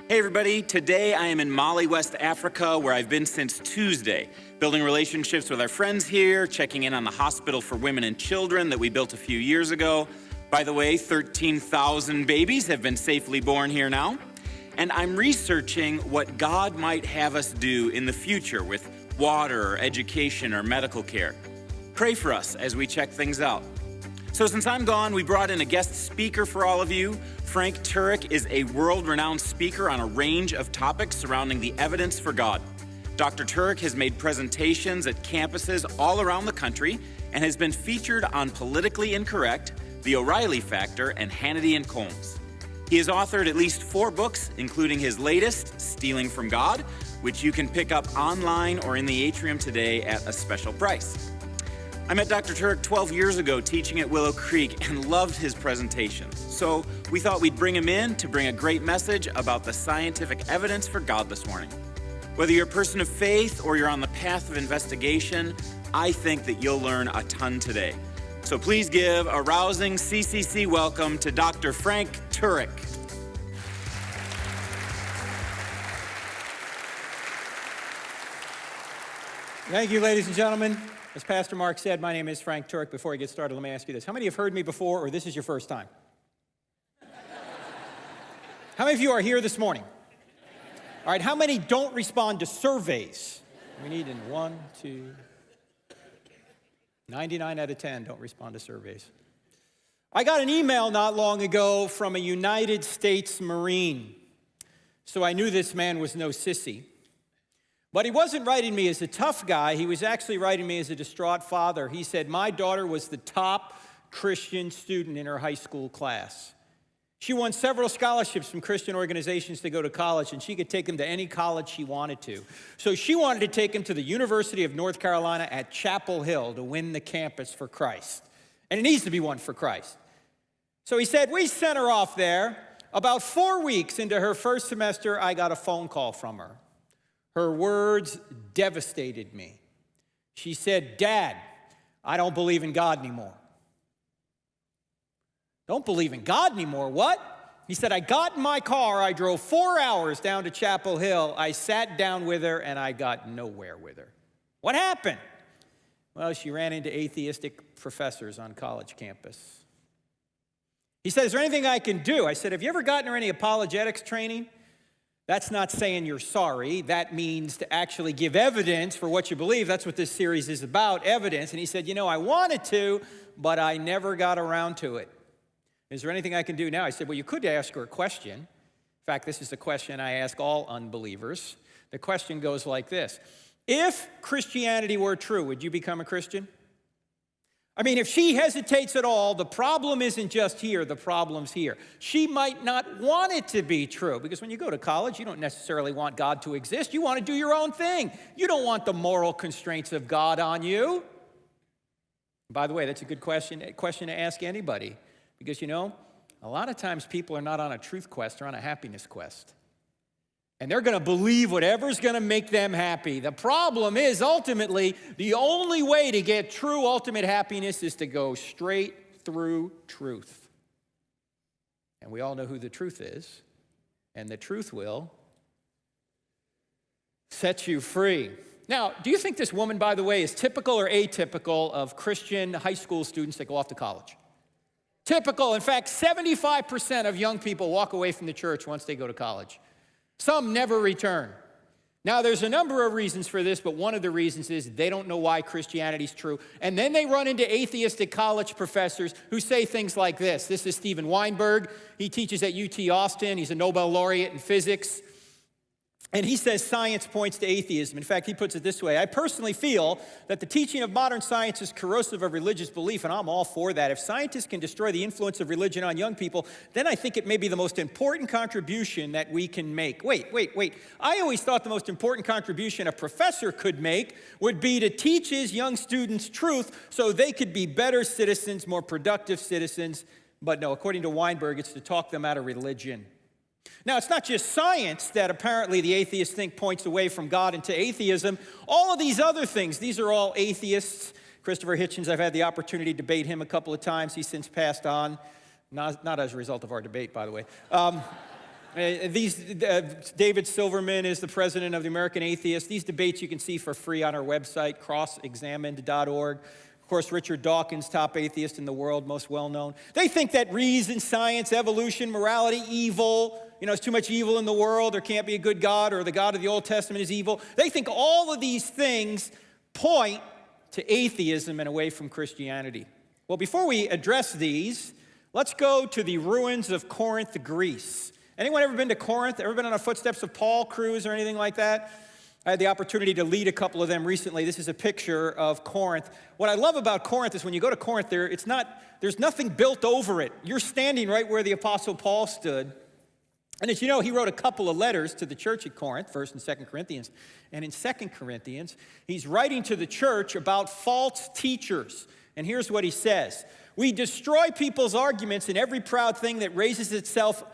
Hey everybody, today I am in Mali, West Africa, where I've been since Tuesday, building relationships with our friends here, checking in on the hospital for women and children that we built a few years ago. By the way, 13,000 babies have been safely born here now. And I'm researching what God might have us do in the future with water or education or medical care. Pray for us as we check things out. So since I'm gone, we brought in a guest speaker for all of you. Frank Turek is a world-renowned speaker on a range of topics surrounding the evidence for God. Dr. Turk has made presentations at campuses all around the country and has been featured on Politically Incorrect, The O'Reilly Factor, and Hannity and Combs. He has authored at least 4 books, including his latest, Stealing from God, which you can pick up online or in the atrium today at a special price. I met Dr. Turk 12 years ago teaching at Willow Creek and loved his presentations. So we thought we'd bring him in to bring a great message about the scientific evidence for God this morning. Whether you're a person of faith or you're on the path of investigation, I think that you'll learn a ton today. So please give a rousing CCC welcome to Dr. Frank Turek. Thank you, ladies and gentlemen. As Pastor Mark said, my name is Frank Turk. Before I get started, let me ask you this. How many have heard me before, or this is your first time? How many of you are here this morning? All right, how many don't respond to surveys? We need 1, 2, 99 out of 10 don't respond to surveys. I got an email not long ago from a United States Marine, so I knew this man was no sissy. But he wasn't writing me as a tough guy. He was actually writing me as a distraught father. He said, my daughter was the top Christian student in her high school class. She won several scholarships from Christian organizations to go to college, and she could take him to any college she wanted to. So she wanted to take him to the University of North Carolina at Chapel Hill to win the campus for Christ. And it needs to be one for Christ. So he said, we sent her off there. About 4 weeks into her first semester, I got a phone call from her. Her words devastated me. She said, Dad, I don't believe in God anymore. Don't believe in God anymore? What? He said, I got in my car, I drove 4 hours down to Chapel Hill, I sat down with her, and I got nowhere with her. What happened? Well, she ran into atheistic professors on college campus. He said, is there anything I can do? I said, have you ever gotten her any apologetics training? That's not saying you're sorry. That means to actually give evidence for what you believe. That's what this series is about, evidence. And he said, you know, I wanted to, but I never got around to it. Is there anything I can do now? I said, well, you could ask her a question. In fact, this is the question I ask all unbelievers. The question goes like this. If Christianity were true, would you become a Christian? I mean, if she hesitates at all, the problem isn't just here, the problem's here. She might not want it to be true, because when you go to college, you don't necessarily want God to exist. You want to do your own thing. You don't want the moral constraints of God on you. By the way, that's a good question to ask anybody, because, you know, a lot of times people are not on a truth quest, they're on a happiness quest. And they're going to believe whatever's going to make them happy. The problem is, ultimately, the only way to get true ultimate happiness is to go straight through truth. And we all know who the truth is. And the truth will set you free. Now, do you think this woman, by the way, is typical or atypical of Christian high school students that go off to college? Typical. In fact, 75% of young people walk away from the church once they go to college. Some never return. Now, there's a number of reasons for this, but one of the reasons is they don't know why Christianity's true. And then they run into atheistic college professors who say things like this. This is Steven Weinberg. He teaches at UT Austin. He's a Nobel laureate in physics. And he says science points to atheism. In fact, he puts it this way. I personally feel that the teaching of modern science is corrosive of religious belief, and I'm all for that. If scientists can destroy the influence of religion on young people, then I think it may be the most important contribution that we can make. Wait. I always thought the most important contribution a professor could make would be to teach his young students truth so they could be better citizens, more productive citizens. But no, according to Weinberg, it's to talk them out of religion. Now, it's not just science that apparently the atheists think points away from God into atheism. All of these other things, these are all atheists. Christopher Hitchens, I've had the opportunity to debate him a couple of times. He's since passed on, not as a result of our debate, by the way. David Silverman is the president of the American Atheists. These debates you can see for free on our website, crossexamined.org. Of course, Richard Dawkins, top atheist in the world, most well-known. They think that reason, science, evolution, morality, evil, there's too much evil in the world, there can't be a good God, or the God of the Old Testament is evil. They think all of these things point to atheism and away from Christianity. Well, before we address these, let's go to the ruins of Corinth, Greece. Anyone ever been to Corinth? Ever been on the footsteps of Paul cruise or anything like that? I had the opportunity to lead a couple of them recently. This is a picture of Corinth. What I love about Corinth is when you go to Corinth, there's nothing built over it. You're standing right where the Apostle Paul stood. And as you know, he wrote a couple of letters to the church at Corinth, 1st and 2nd Corinthians. And in 2nd Corinthians, he's writing to the church about false teachers. And here's what he says. We destroy people's arguments in every proud thing that raises itself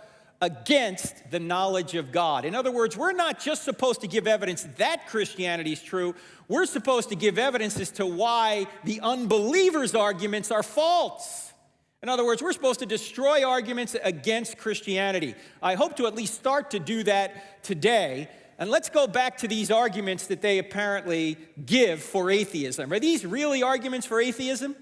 against the knowledge of God. In other words, we're not just supposed to give evidence that Christianity is true. We're supposed to give evidence as to why the unbelievers' arguments are false. In other words, we're supposed to destroy arguments against Christianity. I hope to at least start to do that today. And let's go back to these arguments that they apparently give for atheism. Are these really arguments for atheism?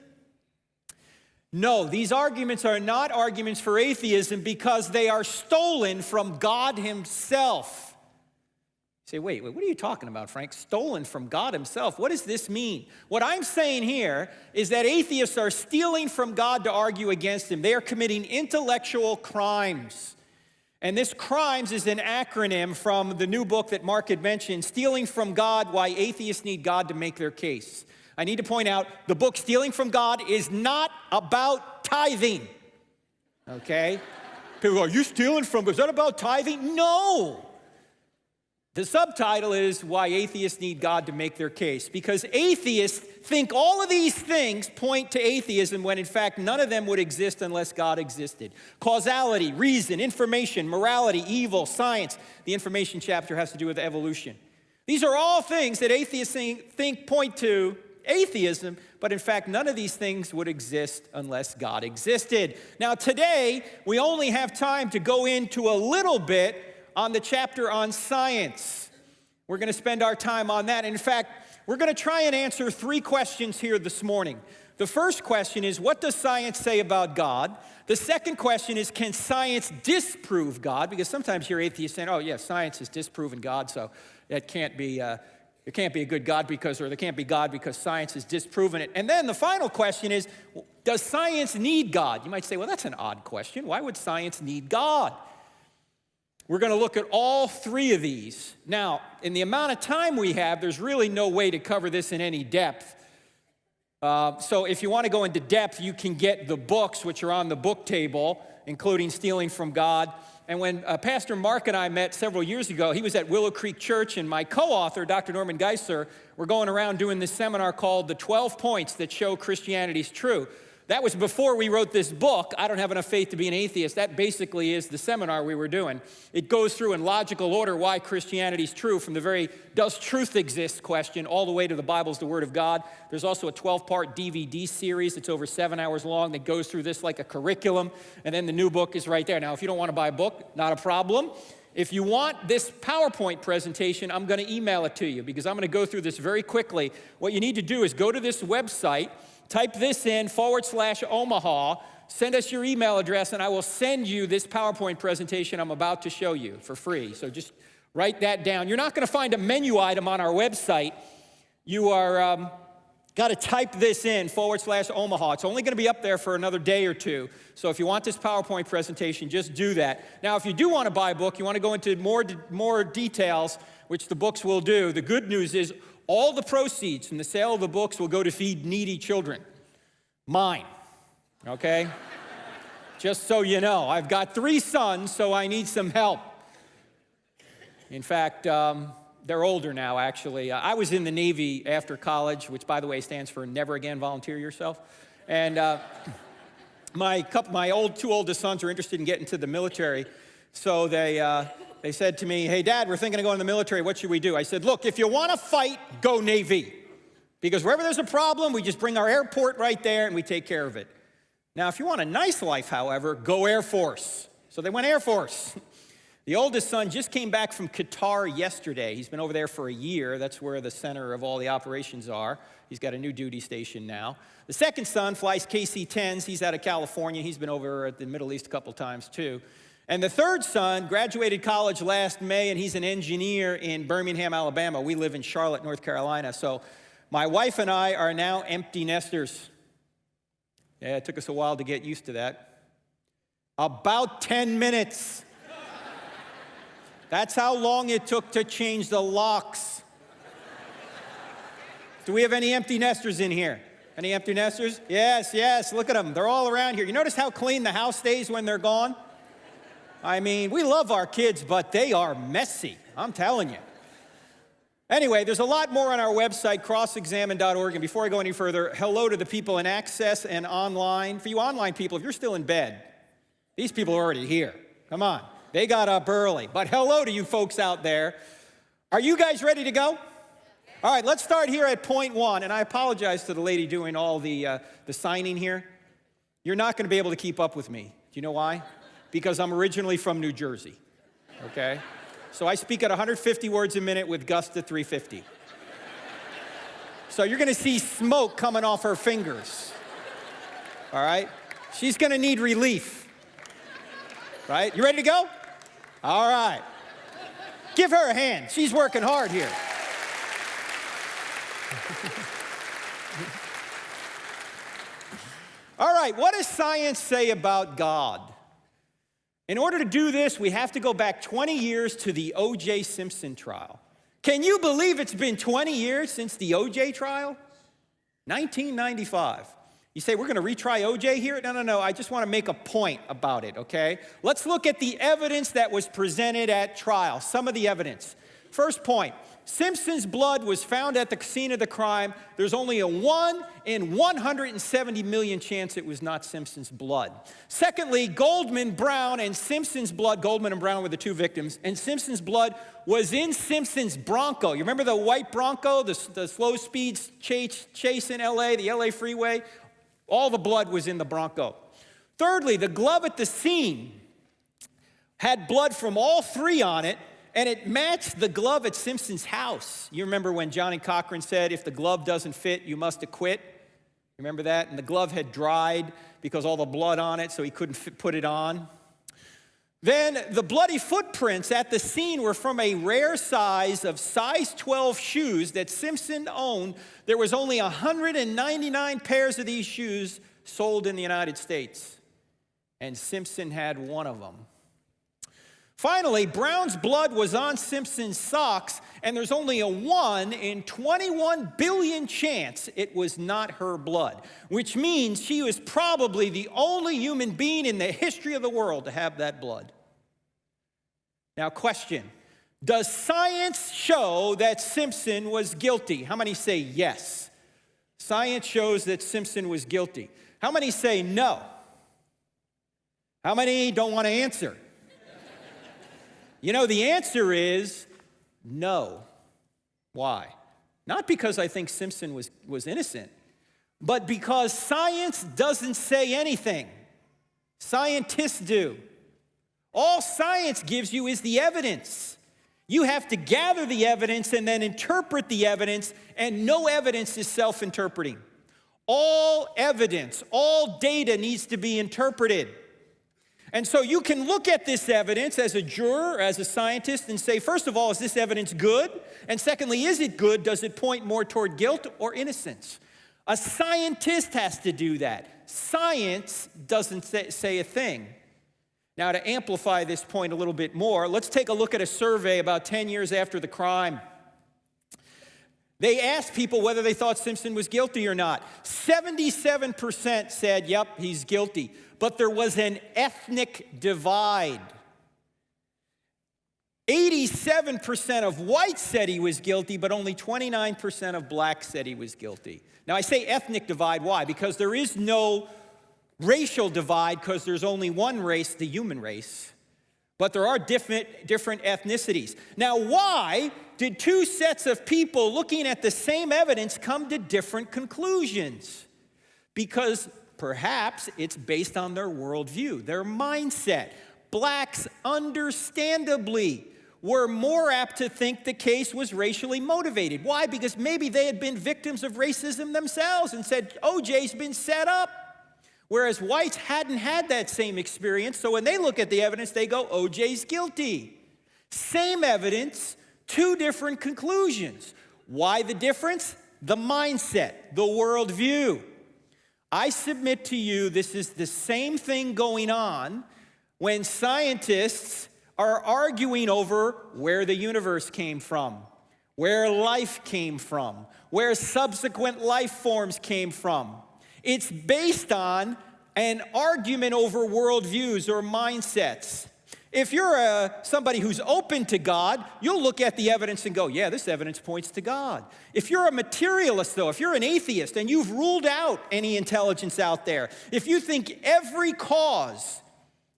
No, these arguments are not arguments for atheism because they are stolen from God himself. You say, wait, what are you talking about, Frank? Stolen from God himself. What does this mean? What I'm saying here is that atheists are stealing from God to argue against him. They are committing intellectual crimes. And this crimes is an acronym from the new book that Mark had mentioned, Stealing from God, Why Atheists Need God to Make Their Case. I need to point out, the book Stealing from God is not about tithing, okay? People go, are you stealing from God? Is that about tithing? No. The subtitle is Why Atheists Need God to Make Their Case, because atheists think all of these things point to atheism when in fact none of them would exist unless God existed. Causality, reason, information, morality, evil, science. The information chapter has to do with evolution. These are all things that atheists think point to atheism, but in fact, none of these things would exist unless God existed. Now, today, we only have time to go into a little bit on the chapter on science. We're going to spend our time on that. In fact, we're going to try and answer 3 questions here this morning. The first question is, what does science say about God? The second question is, can science disprove God? Because sometimes you hear atheists saying, oh, yeah, science has disproven God, so it can't be there can't be a good God there can't be God because science has disproven it. And then the final question is, does science need God? You might say, well, that's an odd question. Why would science need God? We're going to look at all 3 of these. Now, in the amount of time we have, there's really no way to cover this in any depth. So if you want to go into depth, you can get the books, which are on the book table, including Stealing from God. And when Pastor Mark and I met several years ago, he was at Willow Creek Church, and my co-author, Dr. Norman Geisler, were going around doing this seminar called The 12 Points That Show Christianity's True. That was before we wrote this book, I Don't Have Enough Faith to Be an Atheist. That basically is the seminar we were doing. It goes through in logical order why Christianity's true, from the very does truth exist question all the way to the Bible's the Word of God. There's also a 12-part DVD series. It's over 7 hours long that goes through this like a curriculum. And then the new book is right there. Now, if you don't want to buy a book, not a problem. If you want this PowerPoint presentation, I'm going to email it to you because I'm going to go through this very quickly. What you need to do is go to this website, type this in /Omaha, send us your email address, and I will send you this PowerPoint presentation I'm about to show you for free. So just write that down. You're not going to find a menu item on our website. You are got to type this in /Omaha. It's only going to be up there for another day or 2. So if you want this PowerPoint presentation, just do that. Now, if you do want to buy a book, you want to go into more details, which the books will do. The good news is all the proceeds from the sale of the books will go to feed needy children. Mine, okay? Just so you know. I've got 3 sons, so I need some help. In fact, they're older now, actually. I was in the Navy after college, which, by the way, stands for Never Again Volunteer Yourself. And my 2 oldest sons are interested in getting to the military, so they said to me, hey, Dad, we're thinking of going to the military. What should we do? I said, look, if you want to fight, go Navy. Because wherever there's a problem, we just bring our airport right there and we take care of it. Now, if you want a nice life, however, go Air Force. So they went Air Force. The oldest son just came back from Qatar yesterday. He's been over there for a year. That's where the center of all the operations are. He's got a new duty station now. The second son flies KC-10s. He's out of California. He's been over at the Middle East a couple times too. And the third son graduated college last May, and he's an engineer in Birmingham, Alabama. We live in Charlotte, North Carolina. So my wife and I are now empty nesters. Yeah, it took us a while to get used to that. About 10 minutes. That's how long it took to change the locks. Do we have any empty nesters in here? Any empty nesters? Yes, yes, look at them. They're all around here. You notice how clean the house stays when they're gone? I mean, we love our kids, but they are messy, I'm telling you. Anyway, there's a lot more on our website, crossexamine.org. And before I go any further, hello to the people in Access and online. For you online people, if you're still in bed, these people are already here. Come on. They got up early. But hello to you folks out there. Are you guys ready to go? All right, let's start here at point one. And I apologize to the lady doing all the signing here. You're not going to be able to keep up with me. Do you know why? Because I'm originally from New Jersey, okay? So I speak at 150 words a minute with gusts at 350. So you're going to see smoke coming off her fingers, all right? She's going to need relief, right? You ready to go? All right. Give her a hand. She's working hard here. All right, what does science say about God? In order to do this, we have to go back 20 years to the OJ Simpson trial. Can you believe it's been 20 years since the OJ trial? 1995. You say, we're going to retry OJ here? No. I just want to make a point about it, okay? Let's look at the evidence that was presented at trial. Some of the evidence. First point, Simpson's blood was found at the scene of the crime. There's only a 1 in 170 million chance it was not Simpson's blood. Secondly, Goldman, Brown, and Simpson's blood, Goldman and Brown were the two victims, and Simpson's blood was in Simpson's Bronco. You remember the white Bronco, the slow speed chase in LA, the LA freeway? All the blood was in the Bronco. Thirdly, the glove at the scene had blood from all three on it, and it matched the glove at Simpson's house. You remember when Johnny Cochran said, if the glove doesn't fit, you must acquit? Remember that? And the glove had dried because all the blood on it, so he couldn't put it on. Then the bloody footprints at the scene were from a rare size of size 12 shoes that Simpson owned. There was only 199 pairs of these shoes sold in the United States, and Simpson had one of them. Finally, Brown's blood was on Simpson's socks, and there's only a 1 in 21 billion chance it was not her blood, which means she was probably the only human being in the history of the world to have that blood. Now, question, does science show that Simpson was guilty? How many say yes? Science shows that Simpson was guilty. How many say no? How many don't want to answer? You know, the answer is no. Why? Not because I think Simpson was innocent, but because science doesn't say anything. Scientists do. All science gives you is the evidence. You have to gather the evidence and then interpret the evidence, and no evidence is self-interpreting. All evidence, all data needs to be interpreted. And so you can look at this evidence as a juror, as a scientist, and say, first of all, is this evidence good? And secondly, is it good? Does it point more toward guilt or innocence? A scientist has to do that. Science doesn't say a thing. Now, to amplify this point a little bit more, let's take a look at a survey about 10 years after the crime. They asked people whether they thought Simpson was guilty or not. 77% said, yep, he's guilty. But there was an ethnic divide. 87% of whites said he was guilty, but only 29% of blacks said he was guilty. Now, I say ethnic divide, why? Because there is no racial divide, because there's only one race, the human race. But there are different ethnicities. Now, why did two sets of people looking at the same evidence come to different conclusions? Because perhaps it's based on their worldview, their mindset. blacks understandably were more apt to think the case was racially motivated. Why? Because maybe they had been victims of racism themselves and said, OJ's been set up. Whereas whites hadn't had that same experience, so when they look at the evidence, they go, OJ's guilty. Same evidence, two different conclusions. Why the difference? The mindset, the worldview. I submit to you this is the same thing going on when scientists are arguing over where the universe came from, where life came from, where subsequent life forms came from. It's based on an argument over worldviews or mindsets. If you're somebody who's open to God, you'll look at the evidence and go, yeah, this evidence points to God. If you're a materialist, though, if you're an atheist and you've ruled out any intelligence out there, if you think every cause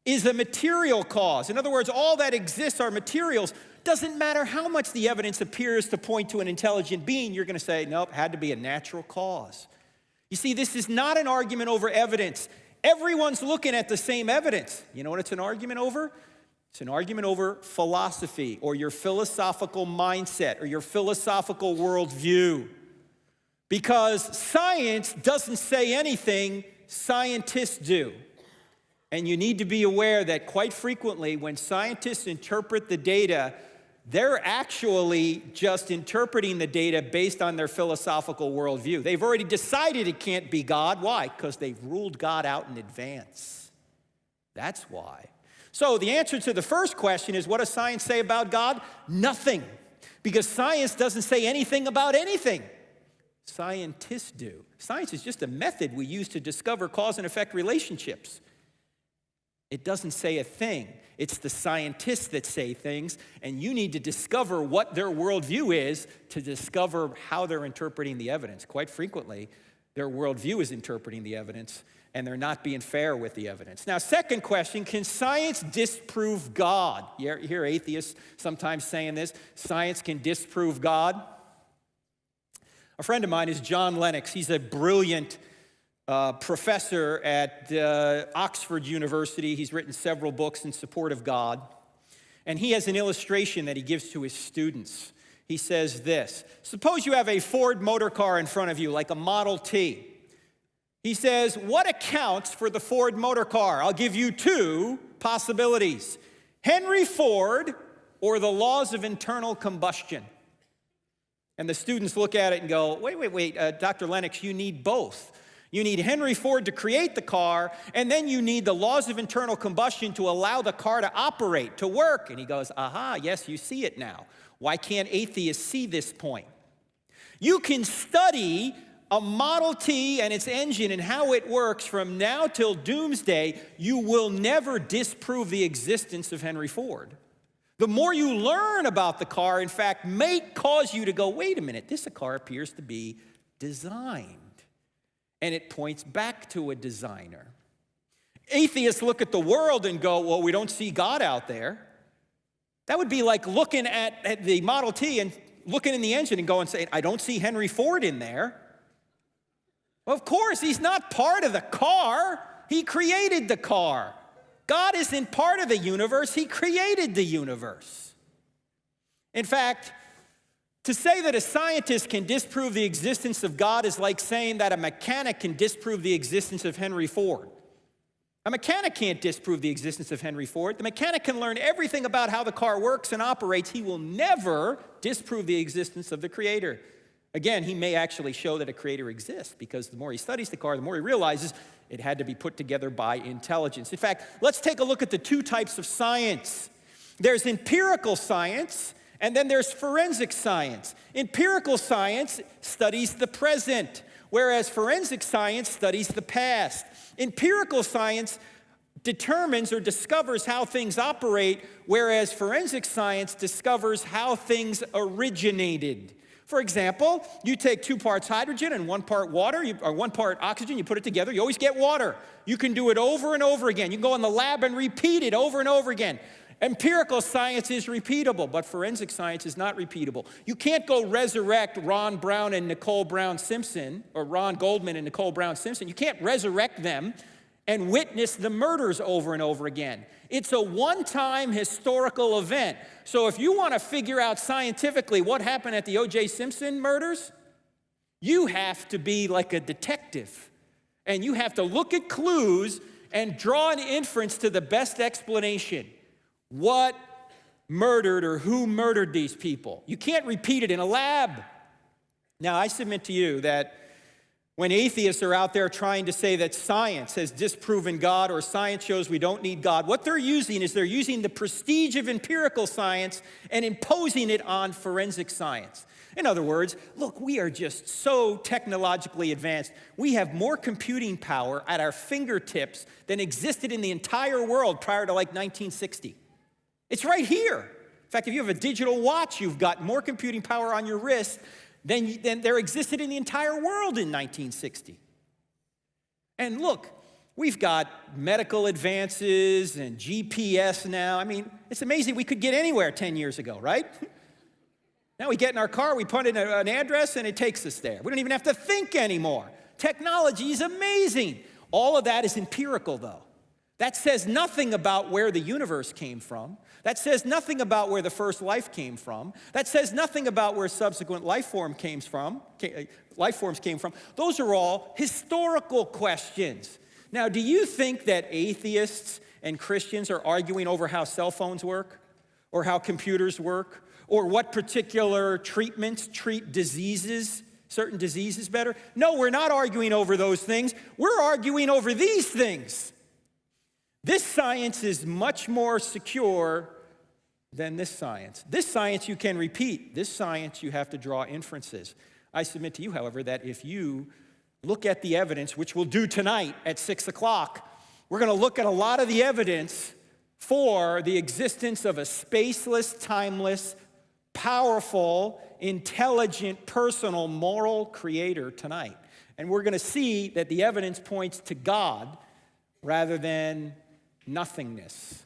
is a material cause, in other words, all that exists are materials, doesn't matter how much the evidence appears to point to an intelligent being, you're going to say, nope, had to be a natural cause. You see, this is not an argument over evidence. Everyone's looking at the same evidence. You know what it's an argument over? It's an argument over philosophy or your philosophical mindset or your philosophical worldview. Because science doesn't say anything, scientists do. And you need to be aware that quite frequently when scientists interpret the data, they're actually just interpreting the data based on their philosophical worldview. They've already decided it can't be God. Why? Because they've ruled God out in advance. That's why. So the answer to the first question is, what does science say about God? Nothing. Because science doesn't say anything about anything. Scientists do. Science is just a method we use to discover cause and effect relationships. It doesn't say a thing. It's the scientists that say things, and you need to discover what their worldview is to discover how they're interpreting the evidence. Quite frequently, their worldview is interpreting the evidence, and they're not being fair with the evidence. Now, second question, can science disprove God? You hear atheists sometimes saying this, science can disprove God. A friend of mine is John Lennox. He's a brilliant professor at Oxford University. He's written several books in support of God. And he has an illustration that he gives to his students. He says this, suppose you have a Ford motor car in front of you, like a Model T. He says, what accounts for the Ford motor car? I'll give you two possibilities. Henry Ford or the laws of internal combustion. And the students look at it and go, wait, Dr. Lennox, you need both. You need Henry Ford to create the car, and then you need the laws of internal combustion to allow the car to operate, to work. And he goes, aha, yes, you see it now. Why can't atheists see this point? You can study a Model T and its engine and how it works from now till doomsday. You will never disprove the existence of Henry Ford. The more you learn about the car, in fact, may cause you to go, wait a minute, this car appears to be designed. And it points back to a designer. Atheists look at the world and go, well, we don't see God out there. That would be like looking at the Model T and looking in the engine and going and saying, I don't see Henry Ford in there. Well, of course, he's not part of the car. He created the car. God isn't part of the universe. He created the universe. In fact, to say that a scientist can disprove the existence of God is like saying that a mechanic can disprove the existence of Henry Ford. A mechanic can't disprove the existence of Henry Ford. The mechanic can learn everything about how the car works and operates. He will never disprove the existence of the creator. Again, he may actually show that a creator exists because the more he studies the car, the more he realizes it had to be put together by intelligence. In fact, let's take a look at the two types of science. There's empirical science, and then there's forensic science. Empirical science studies the present, whereas forensic science studies the past. Empirical science determines or discovers how things operate, whereas forensic science discovers how things originated. For example, you take 2 parts hydrogen and 1 part water, or 1 part oxygen, you put it together, you always get water. You can do it over and over again. You can go in the lab and repeat it over and over again. Empirical science is repeatable, but forensic science is not repeatable. You can't go resurrect Ron Brown and Nicole Brown Simpson, or Ron Goldman and Nicole Brown Simpson. You can't resurrect them and witness the murders over and over again. It's a one-time historical event. So if you want to figure out scientifically what happened at the OJ Simpson murders, you have to be like a detective. And you have to look at clues and draw an inference to the best explanation. What murdered or who murdered these people? You can't repeat it in a lab. Now, I submit to you that when atheists are out there trying to say that science has disproven God or science shows we don't need God, what they're using is they're using the prestige of empirical science and imposing it on forensic science. In other words, look, we are just so technologically advanced. We have more computing power at our fingertips than existed in the entire world prior to like 1960. It's right here. In fact, if you have a digital watch, you've got more computing power on your wrist than there existed in the entire world in 1960. And look, we've got medical advances and GPS now. I mean, it's amazing we could get anywhere 10 years ago, right? Now we get in our car, we put in an address, and it takes us there. We don't even have to think anymore. Technology is amazing. All of that is empirical, though. That says nothing about where the universe came from. That says nothing about where the first life came from. That says nothing about where subsequent life forms came from. Those are all historical questions. Now, do you think that atheists and Christians are arguing over how cell phones work, or how computers work, or what particular treatments treat diseases, certain diseases better? No, we're not arguing over those things. We're arguing over these things. This science is much more secure than this science. This science you can repeat. This science you have to draw inferences. I submit to you, however, that if you look at the evidence, which we'll do tonight at 6 o'clock, we're going to look at a lot of the evidence for the existence of a spaceless, timeless, powerful, intelligent, personal, moral creator tonight. And we're going to see that the evidence points to God rather than nothingness.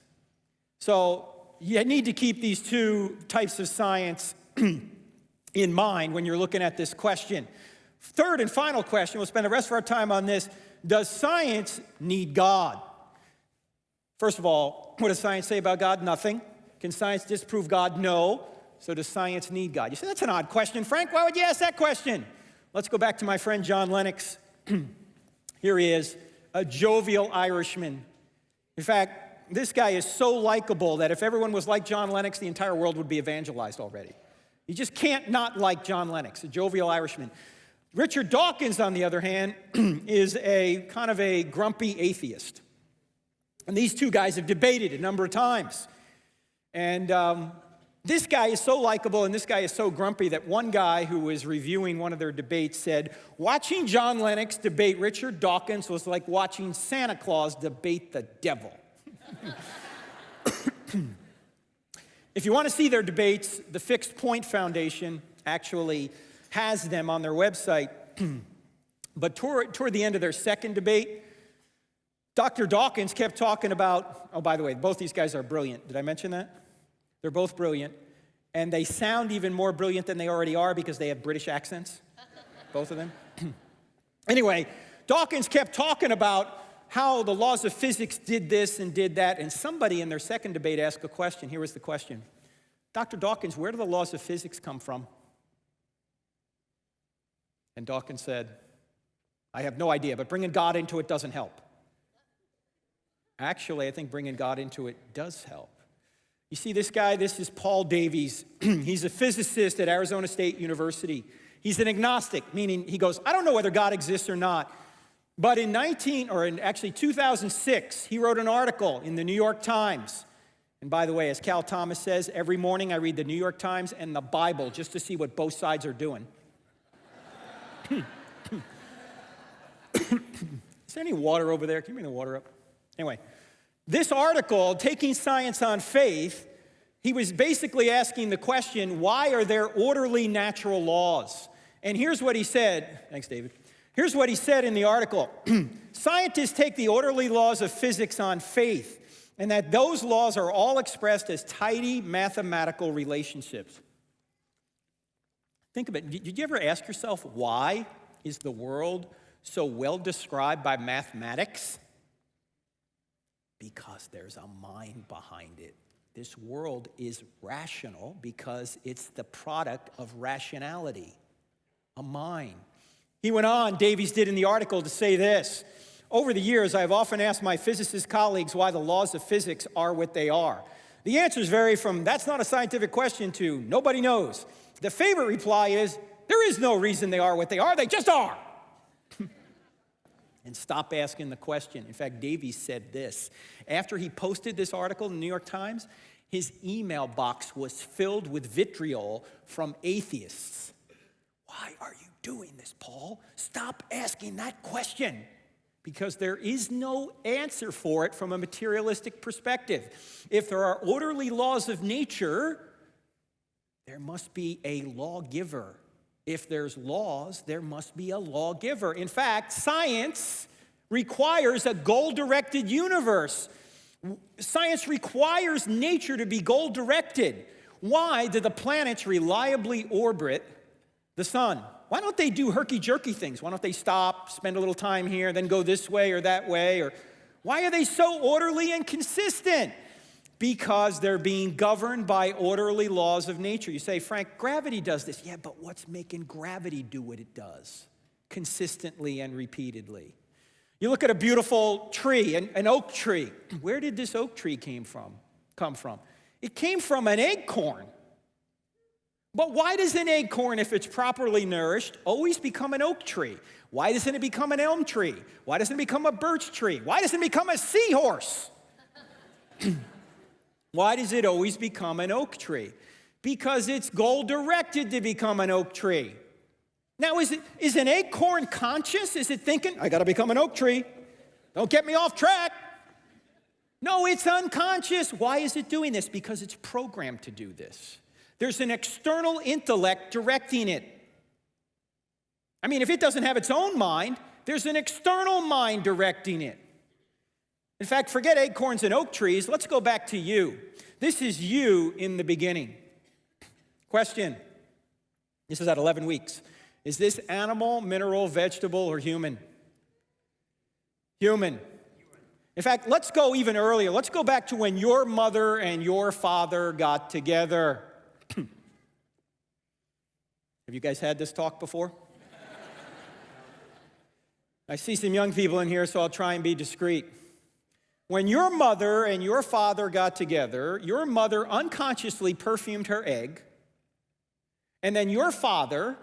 So you need to keep these two types of science in mind when you're looking at this question. Third and final question, we'll spend the rest of our time on this. Does science need God? First of all, what does science say about God? Nothing. Can science disprove God? No. So does science need God? You say, that's an odd question, Frank. Why would you ask that question? Let's go back to my friend John Lennox. Here he is, a jovial Irishman. In fact, this guy is so likable that if everyone was like John Lennox, the entire world would be evangelized already. You just can't not like John Lennox, a jovial Irishman. Richard Dawkins, on the other hand, is a kind of a grumpy atheist. And these two guys have debated a number of times. And this guy is so likable and this guy is so grumpy that one guy who was reviewing one of their debates said, watching John Lennox debate Richard Dawkins was like watching Santa Claus debate the devil. If you want to see their debates, the Fixed Point Foundation actually has them on their website. But toward the end of their second debate, Dr. Dawkins kept talking about, oh, by the way, both these guys are brilliant. Did I mention that? They're both brilliant. And they sound even more brilliant than they already are because they have British accents, both of them. Anyway, Dawkins kept talking about how the laws of physics did this and did that, and somebody in their second debate asked a question. Here was the question. Dr. Dawkins, where do the laws of physics come from? And Dawkins said, I have no idea, but bringing God into it doesn't help. Actually, I think bringing God into it does help. You see this guy, this is Paul Davies. He's a physicist at Arizona State University. He's an agnostic, meaning he goes, I don't know whether God exists or not. But in 2006, he wrote an article in the New York Times. And by the way, as Cal Thomas says, every morning I read the New York Times and the Bible just to see what both sides are doing. Is there any water over there? Can you bring the water up? Anyway, this article, Taking Science on Faith, he was basically asking the question, why are there orderly natural laws? And here's what he said. Thanks, David. Here's what he said in the article. Scientists take the orderly laws of physics on faith, and that those laws are all expressed as tidy mathematical relationships. Think of it. Did you ever ask yourself, why is the world so well described by mathematics? Because there's a mind behind it. This world is rational because it's the product of rationality, a mind. He went on, Davies did in the article, to say this: over the years, I've often asked my physicist colleagues why the laws of physics are what they are. The answers vary from, that's not a scientific question, to nobody knows. The favorite reply is, there is no reason they are what they are, they just are. And stop asking the question. In fact, Davies said this. After he posted this article in the New York Times, his email box was filled with vitriol from atheists. Why are you doing this, Paul? Stop asking that question. Because there is no answer for it from a materialistic perspective. If there are orderly laws of nature, there must be a lawgiver. If there's laws, there must be a lawgiver. In fact, science requires a goal-directed universe. Science requires nature to be goal-directed. Why do the planets reliably orbit the sun? Why don't they do herky-jerky things? Why don't they stop, spend a little time here, then go this way or that way? Or why are they so orderly and consistent? Because they're being governed by orderly laws of nature. You say, Frank, gravity does this. Yeah, but what's making gravity do what it does consistently and repeatedly? You look at a beautiful tree, an oak tree. Where did this oak tree come from? It came from an acorn. But why does an acorn, if it's properly nourished, always become an oak tree? Why doesn't it become an elm tree? Why doesn't it become a birch tree? Why doesn't it become a seahorse? Why does it always become an oak tree? Because it's goal-directed to become an oak tree. Now, is an acorn conscious? Is it thinking, I got to become an oak tree? Don't get me off track. No, it's unconscious. Why is it doing this? Because it's programmed to do this. There's an external intellect directing it. I mean, if it doesn't have its own mind, there's an external mind directing it. In fact, forget acorns and oak trees. Let's go back to you. This is you in the beginning. Question. This is at 11 weeks. Is this animal, mineral, vegetable, or human? Human. In fact, let's go even earlier. Let's go back to when your mother and your father got together. Have you guys had this talk before? I see some young people in here, so I'll try and be discreet. When your mother and your father got together, your mother unconsciously perfumed her egg, and then your father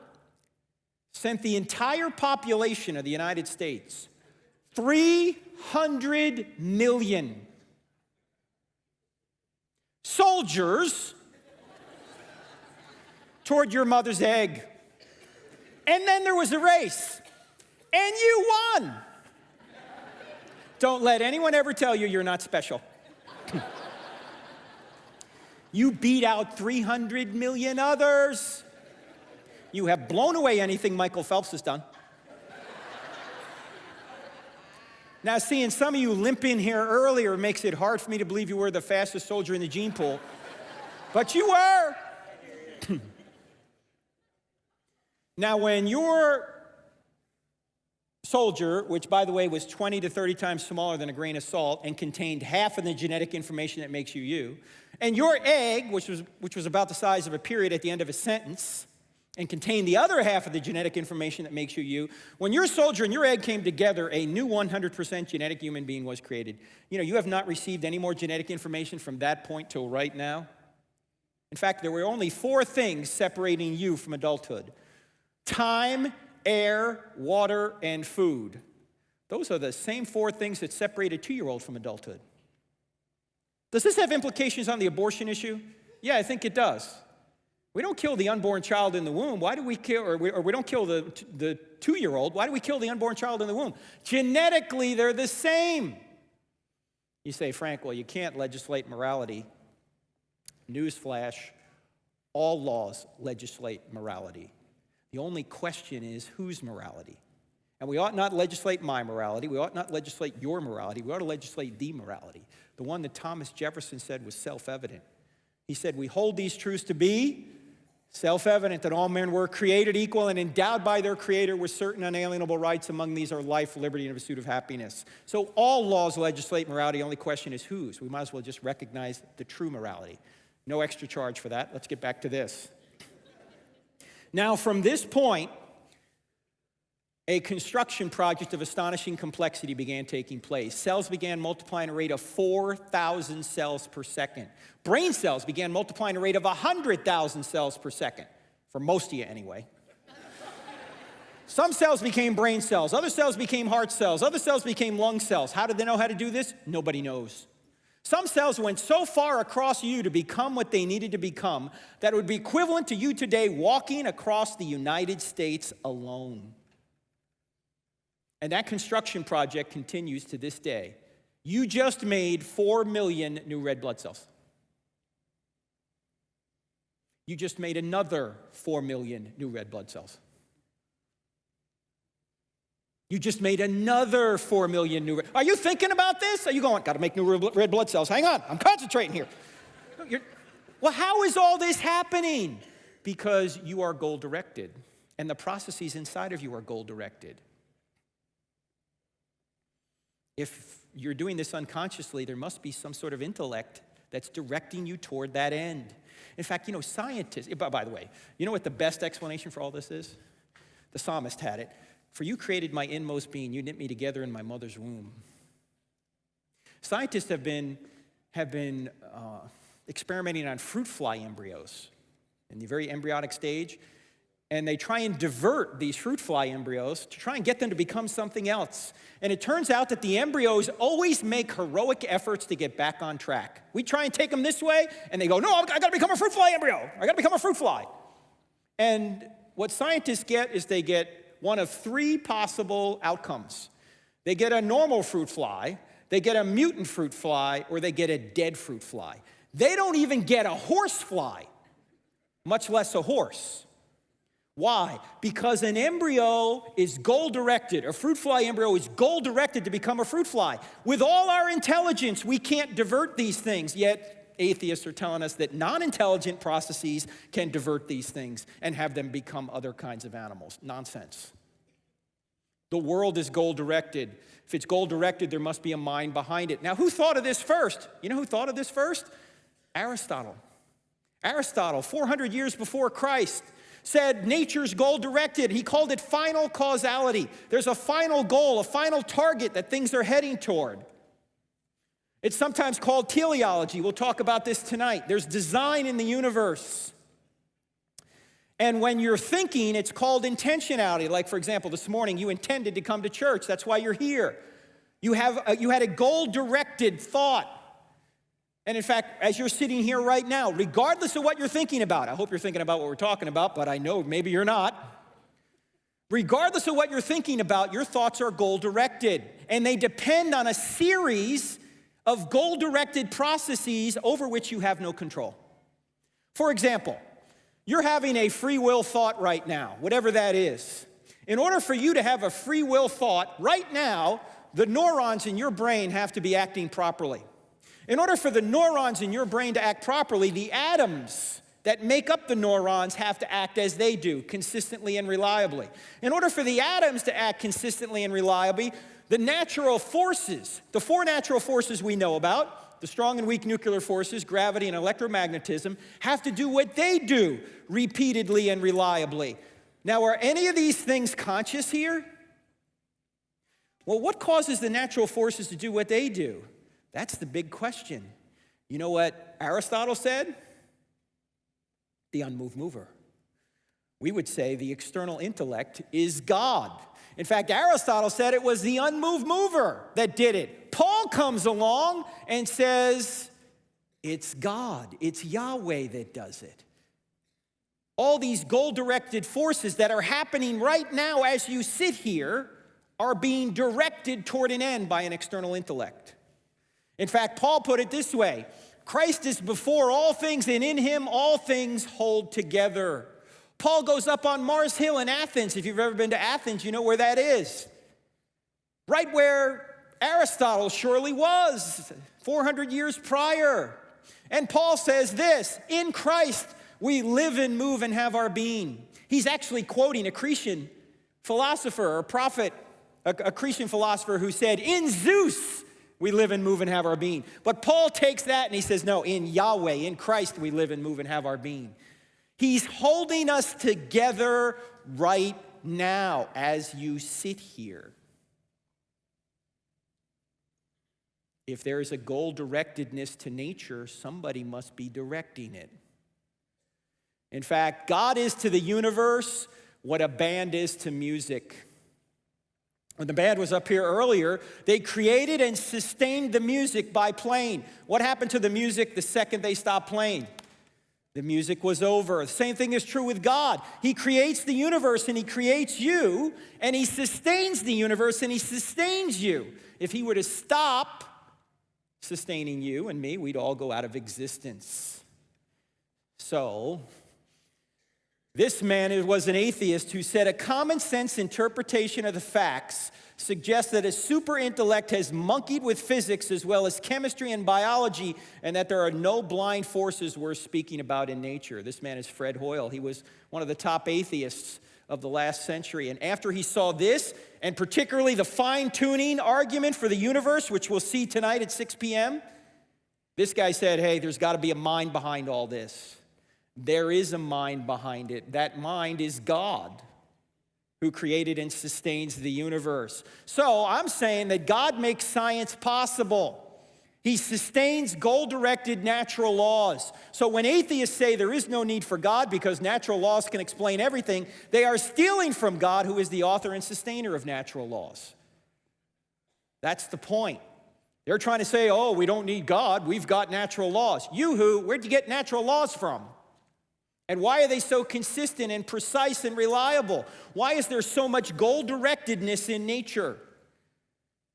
sent the entire population of the United States, 300 million soldiers, toward your mother's egg. And then there was a race, and you won. Don't let anyone ever tell you you're not special. You beat out 300 million others. You have blown away anything Michael Phelps has done. Now, seeing some of you limp in here earlier makes it hard for me to believe you were the fastest soldier in the gene pool. But you were. Now, when your soldier, which, by the way, was 20 to 30 times smaller than a grain of salt and contained half of the genetic information that makes you you, and your egg, which was about the size of a period at the end of a sentence, and contained the other half of the genetic information that makes you you, when your soldier and your egg came together, a new 100% genetic human being was created. You know, you have not received any more genetic information from that point till right now. In fact, there were only 4 things separating you from adulthood: time, air, water, and food. Those are the same 4 things that separate a 2-year-old from adulthood. Does this have implications on the abortion issue? Yeah, I think it does. We don't kill the unborn child in the womb. Why do we kill, or we don't kill the 2-year-old. Why do we kill the unborn child in the womb? Genetically, they're the same. You say, Frank, well, you can't legislate morality. Newsflash, all laws legislate morality. The only question is whose morality? And we ought not legislate my morality. We ought not legislate your morality. We ought to legislate the morality, the one that Thomas Jefferson said was self-evident. He said, we hold these truths to be Self-evident that all men were created equal and endowed by their Creator with certain unalienable rights. Among these are life, liberty, and a pursuit of happiness. So all laws legislate morality. The only question is whose. We might as well just recognize the true morality. No extra charge for that. Let's get back to this. Now, from this point, a construction project of astonishing complexity began taking place. Cells began multiplying at a rate of 4,000 cells per second. Brain cells began multiplying at a rate of 100,000 cells per second, for most of you anyway. Some cells became brain cells, other cells became heart cells, other cells became lung cells. How did they know how to do this? Nobody knows. Some cells went so far across you to become what they needed to become that it would be equivalent to you today walking across the United States alone. And that construction project continues to this day. You just made 4 million new red blood cells. You just made another 4 million new red blood cells. You just made another 4 million new red. Are you thinking about this? Are you going, got to make new red blood cells? Hang on, I'm concentrating here. Well, how is all this happening? Because you are goal-directed, and the processes inside of you are goal-directed. If you're doing this unconsciously, there must be some sort of intellect that's directing you toward that end. In fact, scientists, by the way, you know what the best explanation for all this is? The psalmist had it. For you created my inmost being, you knit me together in my mother's womb. Scientists have been experimenting on fruit fly embryos in the very embryonic stage, and they try and divert these fruit fly embryos to try and get them to become something else. And it turns out that the embryos always make heroic efforts to get back on track. We try and take them this way, and they go, no, I gotta become a fruit fly embryo. I gotta become a fruit fly. And what scientists get is they get one of 3 possible outcomes. They get a normal fruit fly, they get a mutant fruit fly, or they get a dead fruit fly. They don't even get a horse fly, much less a horse. Why? Because an embryo is goal-directed. A fruit fly embryo is goal-directed to become a fruit fly. With all our intelligence, we can't divert these things, yet atheists are telling us that non-intelligent processes can divert these things and have them become other kinds of animals. Nonsense. The world is goal-directed. If it's goal-directed, there must be a mind behind it. Now, who thought of this first? You know who thought of this first? Aristotle. Aristotle, 400 years before Christ, said nature's goal-directed. He called it final causality. There's a final goal, a final target that things are heading toward. It's sometimes called teleology. We'll talk about this tonight. There's design in the universe. And when you're thinking, it's called intentionality. Like, for example, this morning, you intended to come to church. That's why you're here. You had a goal-directed thought. And in fact, as you're sitting here right now, regardless of what you're thinking about, I hope you're thinking about what we're talking about, but I know maybe you're not. Regardless of what you're thinking about, your thoughts are goal-directed, and they depend on a series of goal-directed processes over which you have no control. For example, you're having a free will thought right now, whatever that is. In order for you to have a free will thought right now, the neurons in your brain have to be acting properly. In order for the neurons in your brain to act properly, the atoms that make up the neurons have to act as they do, consistently and reliably. In order for the atoms to act consistently and reliably, the natural forces, the 4 natural forces we know about, the strong and weak nuclear forces, gravity and electromagnetism, have to do what they do repeatedly and reliably. Now, are any of these things conscious here? Well, what causes the natural forces to do what they do? That's the big question. You know what Aristotle said? The unmoved mover. We would say the external intellect is God. In fact, Aristotle said it was the unmoved mover that did it. Paul comes along and says, it's God, it's Yahweh that does it. All these goal-directed forces that are happening right now as you sit here are being directed toward an end by an external intellect. In fact, Paul put it this way: Christ is before all things, and in him all things hold together. Paul goes up on Mars Hill in Athens. If you've ever been to Athens, you know where that is. Right where Aristotle surely was 400 years prior. And Paul says this: in Christ, We live and move and have our being. He's actually quoting a Cretan philosopher or prophet, a Cretan philosopher who said, in Zeus, we live and move and have our being. But Paul takes that and he says, no, in Yahweh, in Christ, we live and move and have our being. He's holding us together right now as you sit here. If there is a goal-directedness to nature, somebody must be directing it. In fact, God is to the universe what a band is to music. When the band was up here earlier, they created and sustained the music by playing. What happened to the music the second they stopped playing? The music was over. The same thing is true with God. He creates the universe and he creates you, and he sustains the universe and he sustains you. If he were to stop sustaining you and me, we'd all go out of existence. So, this man was an atheist who said a common sense interpretation of the facts suggests that a super intellect has monkeyed with physics as well as chemistry and biology, and that there are no blind forces worth speaking about in nature. This man is Fred Hoyle. He was one of the top atheists of the last century. And after he saw this, and particularly the fine-tuning argument for the universe, which we'll see tonight at 6 p.m., this guy said, hey, there's got to be a mind behind all this. There is a mind behind it. That mind is God, who created and sustains the universe. So I'm saying that God makes science possible. He sustains goal-directed natural laws. So when atheists say there is no need for God because natural laws can explain everything, they are stealing from God, who is the author and sustainer of natural laws. That's the point. They're trying to say, oh, we don't need God, we've got natural laws. You-hoo, where'd you get natural laws from? And why are they so consistent and precise and reliable? Why is there so much goal-directedness in nature?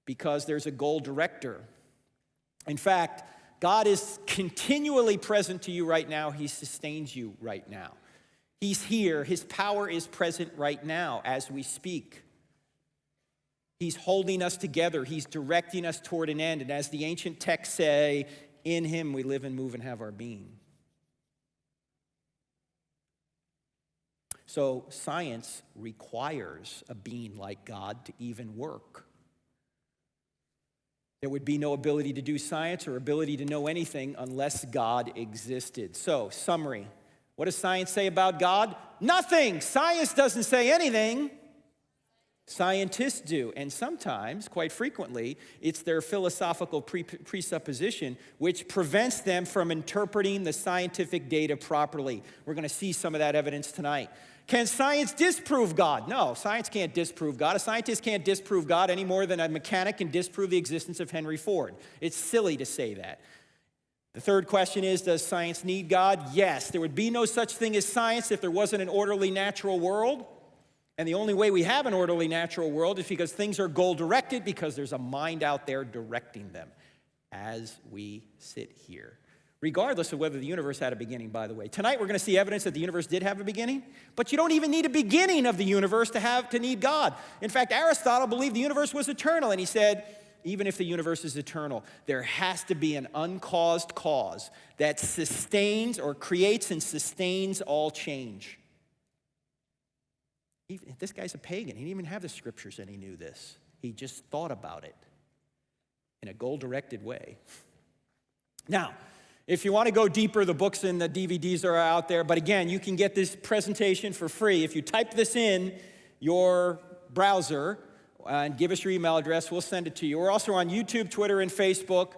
Because there's a goal director. In fact, God is continually present to you right now. He sustains you right now. He's here. His power is present right now as we speak. He's holding us together. He's directing us toward an end. And as the ancient texts say, in him we live and move and have our being. So science requires a being like God to even work. There would be no ability to do science or ability to know anything unless God existed. So, summary. What does science say about God? Nothing. Science doesn't say anything. Scientists do. And sometimes, quite frequently, it's their philosophical presupposition which prevents them from interpreting the scientific data properly. We're going to see some of that evidence tonight. Can science disprove God? No, science can't disprove God. A scientist can't disprove God any more than a mechanic can disprove the existence of Henry Ford. It's silly to say that. The third question is, does science need God? Yes. There would be no such thing as science if there wasn't an orderly natural world. And the only way we have an orderly natural world is because things are goal-directed, because there's a mind out there directing them as we sit here. Regardless of whether the universe had a beginning, by the way. Tonight we're going to see evidence that the universe did have a beginning, but you don't even need a beginning of the universe to need God. In fact, Aristotle believed the universe was eternal, and he said, even if the universe is eternal, there has to be an uncaused cause that sustains or creates and sustains all change. This guy's a pagan. He didn't even have the scriptures and he knew this. He just thought about it in a goal-directed way. Now, if you want to go deeper, the books and the DVDs are out there. But again, you can get this presentation for free. If you type this in your browser and give us your email address, we'll send it to you. We're also on YouTube, Twitter, and Facebook.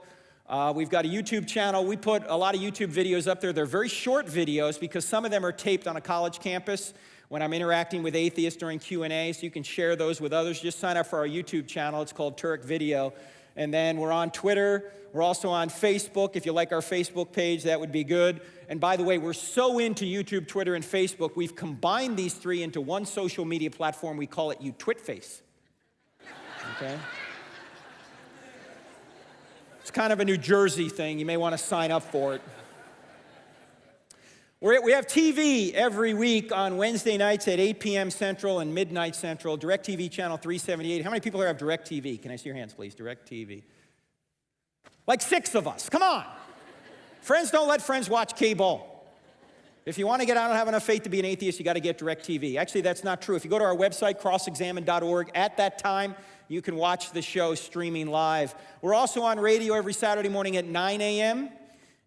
We've got a YouTube channel. We put a lot of YouTube videos up there. They're very short videos because some of them are taped on a college campus when I'm interacting with atheists during Q&A, so you can share those with others. Just sign up for our YouTube channel. It's called Turk Video. And then we're on Twitter. We're also on Facebook. If you like our Facebook page, that would be good. And by the way, we're so into YouTube, Twitter, and Facebook, we've combined these three into one social media platform. We call it YouTwitface. Okay? It's kind of a New Jersey thing. You may want to sign up for it. We have TV every week on Wednesday nights at 8 p.m. Central and midnight Central. DirecTV channel 378. How many people here have DirecTV? Can I see your hands, please? DirecTV. Like 6 of us. Come on. Friends don't let friends watch cable. If you want to get, I don't have enough faith to be an atheist, you got to get DirecTV. Actually, that's not true. If you go to our website, crossexamine.org, at that time, you can watch the show streaming live. We're also on radio every Saturday morning at 9 a.m.,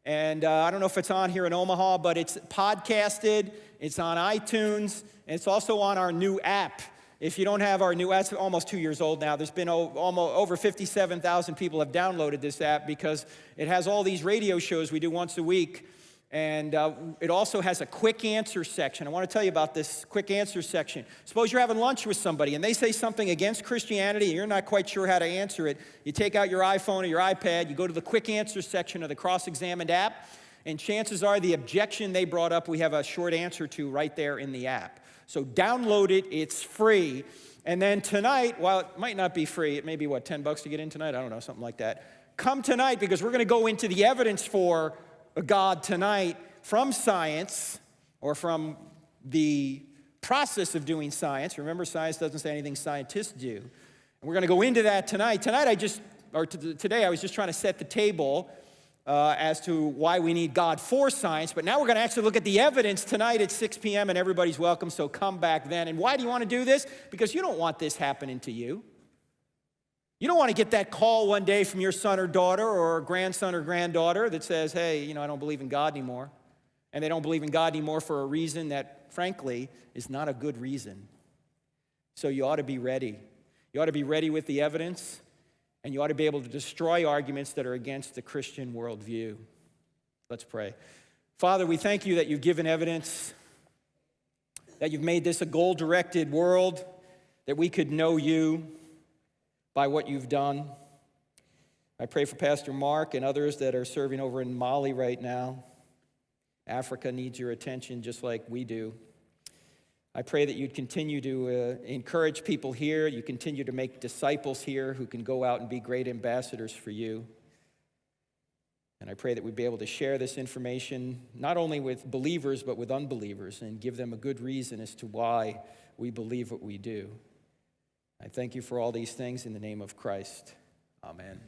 and I don't know if it's on here in Omaha, but it's podcasted, it's on iTunes, and it's also on our new app. If you don't have our new app, it's almost 2 years old now. There's been almost over 57,000 people have downloaded this app because it has all these radio shows we do once a week. And it also has a quick answer section. I want to tell you about this quick answer section. Suppose you're having lunch with somebody and they say something against Christianity and you're not quite sure how to answer it. You take out your iPhone or your iPad, you go to the quick answer section of the Cross-Examined app, and chances are the objection they brought up, we have a short answer to right there in the app. So download it, it's free. And then tonight, while it might not be free, it may be, what, $10 to get in tonight? I don't know, something like that. Come tonight because we're going to go into the evidence for a God tonight from science or from the process of doing science. Remember, science doesn't say anything scientists do. And we're going to go into that tonight. Today I was just trying to set the table as to why we need God for science. But now we're going to actually look at the evidence tonight at 6 p.m. and everybody's welcome, so come back then. And why do you want to do this? Because you don't want this happening to you. You don't want to get that call one day from your son or daughter or grandson or granddaughter that says, hey, I don't believe in God anymore. And they don't believe in God anymore for a reason that, frankly, is not a good reason. So you ought to be ready. You ought to be ready with the evidence, and you ought to be able to destroy arguments that are against the Christian worldview. Let's pray. Father, we thank you that you've given evidence, that you've made this a goal-directed world, that we could know you by what you've done. I pray for Pastor Mark and others that are serving over in Mali right now. Africa needs your attention just like we do. I pray that you'd continue to encourage people here. You continue to make disciples here who can go out and be great ambassadors for you. And I pray that we'd be able to share this information not only with believers but with unbelievers and give them a good reason as to why we believe what we do. I thank you for all these things in the name of Christ. Amen.